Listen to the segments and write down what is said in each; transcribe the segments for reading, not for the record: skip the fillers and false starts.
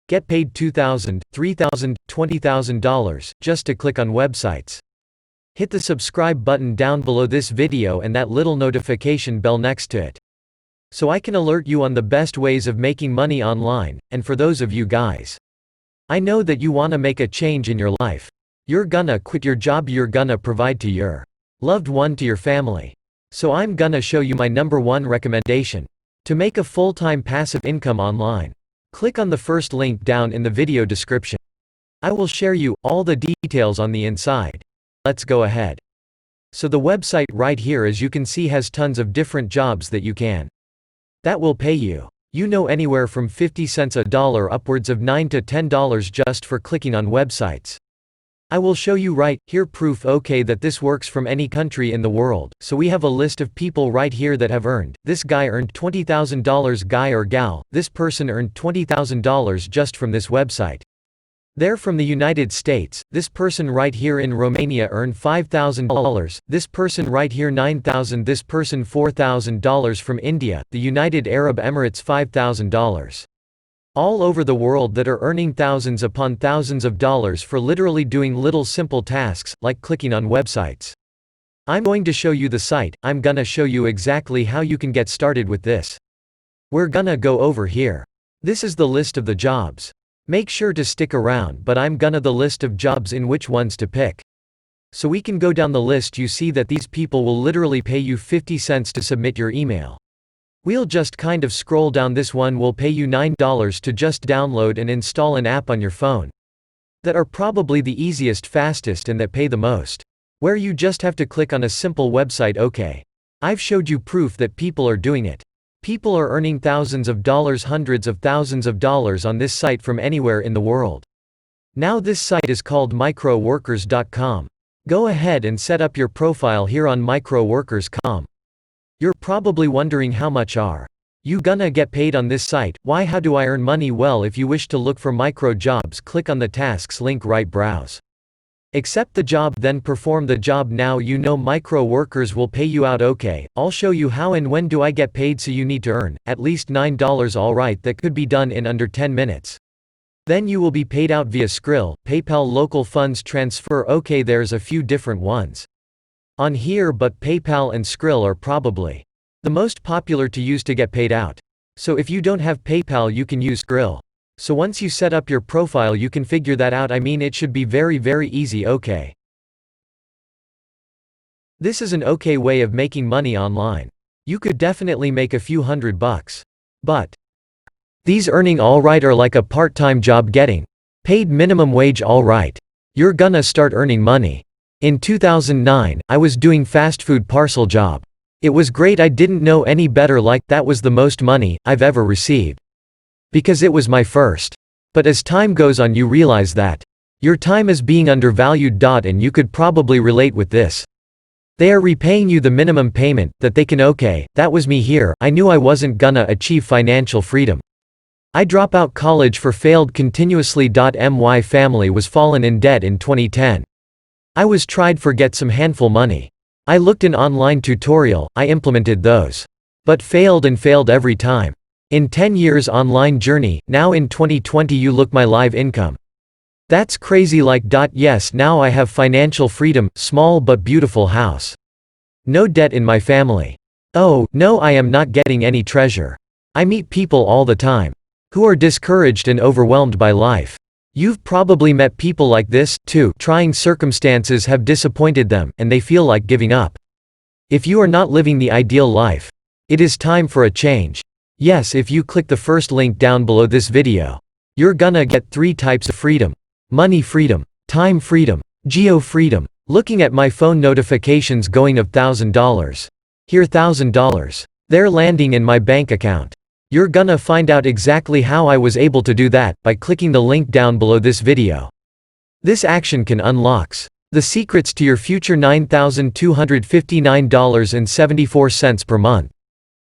Get paid $2,000, $3,000, $20,000 just to click on websites. Hit the subscribe button down below this video and that little notification bell next to it, so I can alert you on the best ways of making money online. And for those of you guys, I know that you wanna make a change in your life. You're gonna quit your job you're gonna provide to your loved one, to your family. So I'm gonna show you my #1 recommendation to make a full-time passive income online. Click on the first link down in the video description. I will share you all the details on the inside. Let's go ahead. So the website right here, as you can see, has tons of different jobs that will pay you, anywhere from 50 cents a dollar upwards of $9 to $10 just for clicking on websites. I will show you right here proof that this works from any country in the world. So we have a list of people right here that have earned. This guy earned $20,000, guy or gal. This person earned $20,000 just from this website. They're from the United States. This person right here in Romania earned $5,000. This person right here $9,000. This person $4,000 from India, the United Arab Emirates $5,000. All over the world that are earning thousands upon thousands of dollars for literally doing little simple tasks, like clicking on websites. I'm going to show you the site. I'm gonna show you exactly how you can get started with this. We're gonna go over here. This is the list of the jobs. Make sure to stick around, but I'm gonna the list of jobs in which ones to pick. So we can go down the list. You see that these people will literally pay you 50 cents to submit your email. We'll just kind of scroll down. This one will pay you $9 to just download and install an app on your phone. That are probably the easiest, fastest, and that pay the most. Where you just have to click on a simple website. I've showed you proof that people are doing it. People are earning thousands of dollars, hundreds of thousands of dollars on this site from anywhere in the world. Now this site is called microworkers.com. Go ahead and set up your profile here on microworkers.com. You're probably wondering, how much are you gonna get paid on this site? Why, how do I earn money? Well, if you wish to look for micro jobs, click on the tasks link right, browse. Accept the job, then perform the job. Now micro workers will pay you out. I'll show you how and when do I get paid. So you need to earn at least $9. Alright, that could be done in under 10 minutes. Then you will be paid out via Skrill, PayPal, local funds transfer. There's a few different ones on here, but PayPal and Skrill are probably the most popular to use to get paid out. So if you don't have PayPal, you can use Skrill. So once you set up your profile, you can figure that out. It should be very, very easy. This is an way of making money online. You could definitely make a few $100. But these earning alright are like a part-time job getting paid minimum wage. Alright, you're gonna start earning money. In 2009, I was doing fast food parcel job. It was great. I didn't know any better. That was the most money I've ever received. Because it was my first. But as time goes on, you realize that your time is being undervalued. And you could probably relate with this. They are repaying you the minimum payment that they can. That was me here. I knew I wasn't gonna achieve financial freedom. I drop out college for failed continuously. My family was fallen in debt in 2010. I was tried for get some handful money. I looked in online tutorial, I implemented those. But failed and failed every time. In 10 years online journey, now in 2020 you look my live income. That's crazy. Yes, now I have financial freedom, small but beautiful house. No debt in my family. Oh, no, I am not getting any treasure. I meet people all the time who are discouraged and overwhelmed by life. You've probably met people like this, too. Trying circumstances have disappointed them, and they feel like giving up. If you are not living the ideal life, it is time for a change. Yes, if you click the first link down below this video, you're gonna get 3 types of freedom. Money freedom, time freedom, geo freedom. Looking at my phone notifications going of $1,000. Here $1,000. They're landing in my bank account. You're gonna find out exactly how I was able to do that by clicking the link down below this video. This action can unlocks the secrets to your future $9,259.74 per month.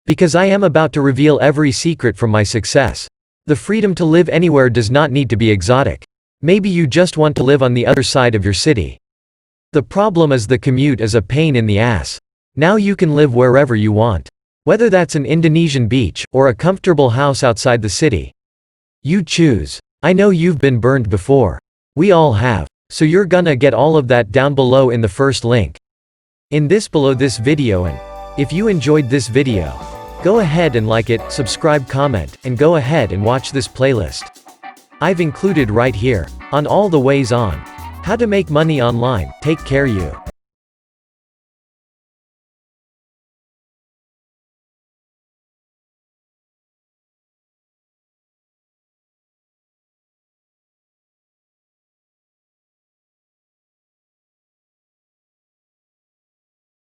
Because I am about to reveal every secret from my success. The freedom to live anywhere does not need to be exotic. Maybe you just want to live on the other side of your city. The problem is the commute is a pain in the ass. Now you can live wherever you want. Whether that's an Indonesian beach, or a comfortable house outside the city. You choose. I know you've been burned before. We all have. So you're gonna get all of that down below in the first link. In this below this video, and if you enjoyed this video, go ahead and like it, subscribe, comment, and go ahead and watch this playlist. I've included right here, on all the ways on how to make money online. Take care you.